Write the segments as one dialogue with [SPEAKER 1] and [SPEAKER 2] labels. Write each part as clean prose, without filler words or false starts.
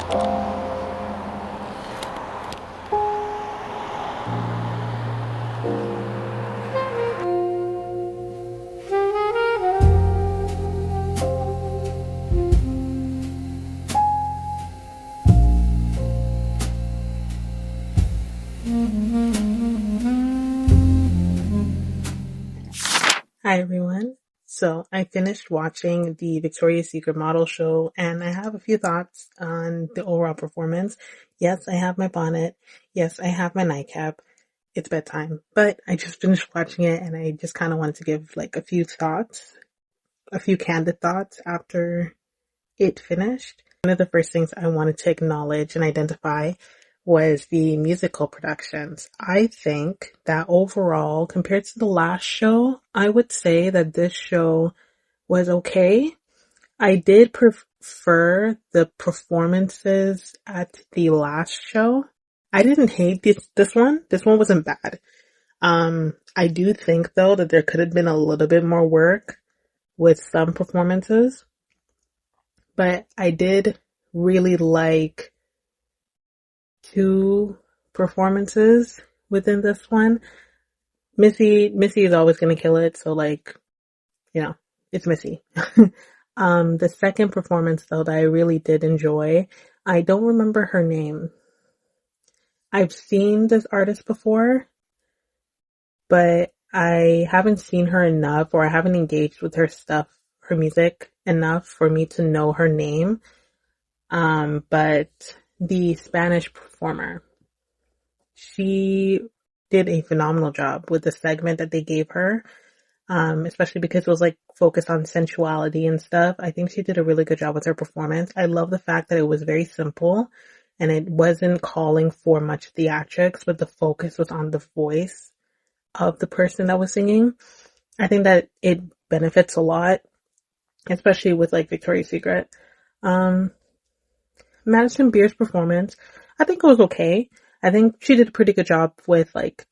[SPEAKER 1] Hi everyone. So I finished watching the Victoria's Secret model show and I have a few thoughts on the overall performance. Yes, I have my bonnet. Yes, I have my nightcap. It's bedtime, but I just finished watching it and I just kind of wanted to give like a few thoughts, a few candid thoughts after it finished. One of the first things I wanted to acknowledge and identify was the musical productions. I think that overall, compared to the last show, I would say that this show was okay. I did prefer the performances at the last show. I didn't hate this one. This one wasn't bad. I do think though that there could have been a little bit more work with some performances, but I did really like two performances within this one. Missy is always gonna kill it, so like, it's Missy. The second performance though that I really did enjoy, I don't remember her name. I've seen this artist before, but I haven't seen her enough or I haven't engaged with her stuff, her music enough for me to know her name. But the Spanish performer, she did a phenomenal job with the segment that they gave her. Especially because it was like focused on sensuality and stuff. I think she did a really good job with her performance. I love the fact that it was very simple and it wasn't calling for much theatrics, but the focus was on the voice of the person that was singing. I think that it benefits a lot, especially with like Victoria's Secret. Um, Madison Beer's performance, I think it was okay. I think she did a pretty good job with like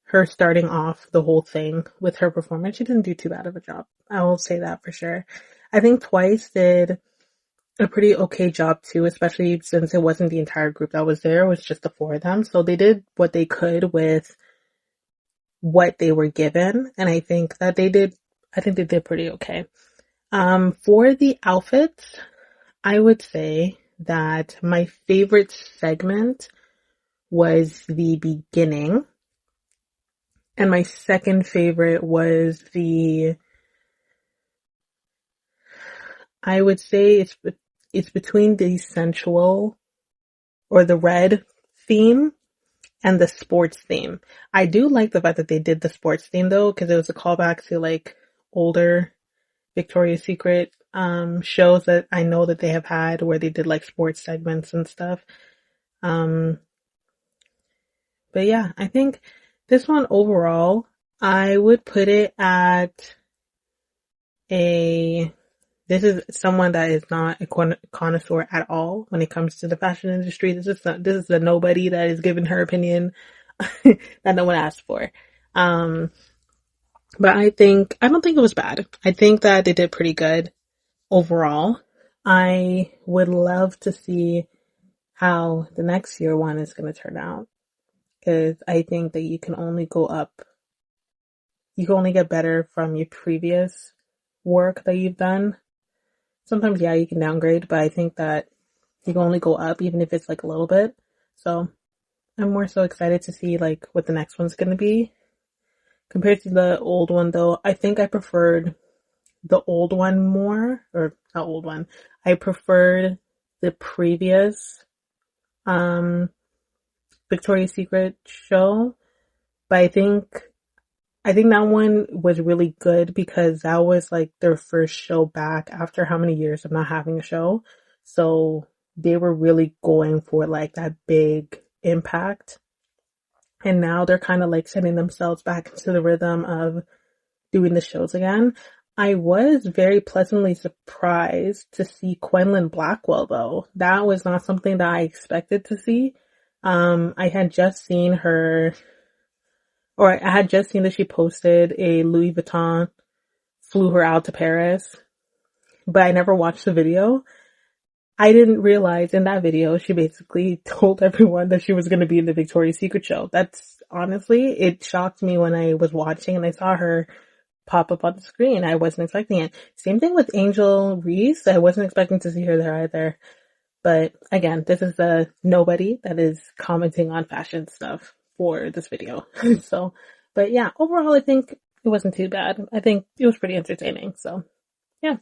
[SPEAKER 1] her starting off the whole thing with her performance. She didn't do too bad of a job. I will say that for sure. I think Twice did a pretty okay job too, especially since it wasn't the entire group that was there. It was just the four of them. So they did what they could with what they were given. And I think they did pretty okay. For the outfits, I would say that my favorite segment was the beginning. And my second favorite was I would say it's between the sensual or the red theme and the sports theme. I do like the fact that they did the sports theme though, because it was a callback to like older Victoria's Secret shows that I know that they have had where they did like sports segments and stuff. Um, but yeah, I think this one overall, I would put it at this is someone that is not a connoisseur at all when it comes to the fashion industry. This is a nobody that is giving her opinion that no one asked for. But I don't think it was bad. I think that they did pretty good overall. I would love to see how the next year one is going to turn out, because I think that you can only go up. You can only get better from your previous work that you've done. Sometimes, yeah, you can downgrade, but I think that you can only go up even if it's like a little bit. So I'm more so excited to see like what the next one's going to be. Compared to the old one though, I think I preferred the old one more, or not old one. I preferred the previous Victoria's Secret show, but I think that one was really good because that was like their first show back after how many years of not having a show. So they were really going for like that big impact. And now they're kind of like setting themselves back into the rhythm of doing the shows again. I was very pleasantly surprised to see Quenlin Blackwell though. That was not something that I expected to see. I had just seen her, or I had just seen that she posted a Louis Vuitton flew her out to Paris, but I never watched the video. I didn't realize in that video she basically told everyone that she was going to be in the Victoria's Secret show. That's honestly, it shocked me when I was watching and I saw her pop up on the screen. I wasn't expecting it. Same thing with Angel Reese. I wasn't expecting to see her there either. But again, this is the nobody that is commenting on fashion stuff for this video. So, but yeah, overall, I think it wasn't too bad. I think it was pretty entertaining. So, yeah.